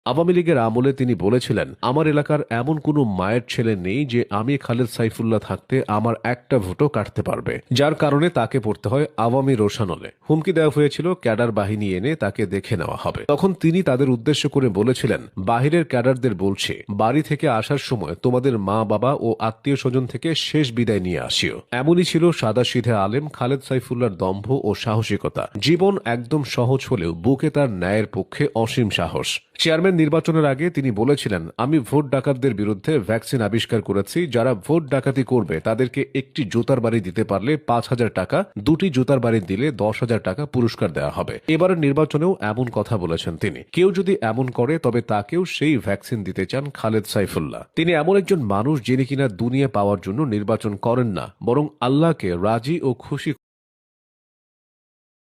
আওয়ামী লীগের আমলে তিনি বলেছিলেন, আমার এলাকার এমন কোনো মায়ের ছেলে নেই যে আমি খালেদ সাইফুল্লাহ থাকতে আমার একটা ভোটও কাটতে পারবে, যার কারণে তাকে পড়তে হয় আওয়ামী রোশানলে। হুমকি দেওয়া হয়েছিল ক্যাডার বাহিনী এনে তাকে দেখে নেওয়া হবে। তখন তিনি তাদের উদ্দেশ্য করে বলেছিলেন, বাহিরের ক্যাডারদের বলছি, বাড়ি থেকে আসার সময় তোমাদের মা বাবা ও আত্মীয় স্বজন থেকে শেষ বিদায় নিয়ে আসিও। এমনই ছিল সাদাসিধে আলেম খালেদ সাইফুল্লাহর দম্ভ ও সাহসিকতা। জীবন একদম সহজ হলেও বুকে তার ন্যায়ের পক্ষে অসীম সাহস। চেয়ারম্যান নির্বাচনের আগে তিনি বলেছিলেন, আমি ভোট ডাকাতদের বিরুদ্ধে ভ্যাকসিন আবিষ্কার করেছি। যারা ভোট ডাকাতি করবে তাদেরকে একটি জুতার বাড়ি দিতে পারলে 5,000 টাকা, 2টি জুতার বাড়ি দিলে 10,000 টাকা পুরস্কার দেওয়া হবে। এবারের নির্বাচনেও এমন কথা বলেছেন তিনি। কেউ যদি এমন করে তবে তাকেও সেই ভ্যাকসিন দিতে চান খালেদ সাইফুল্লাহ। তিনি এমন একজন মানুষ যিনি কিনা দুনিয়া পাওয়ার জন্য নির্বাচন করেন না, বরং আল্লাহকে রাজি ও খুশি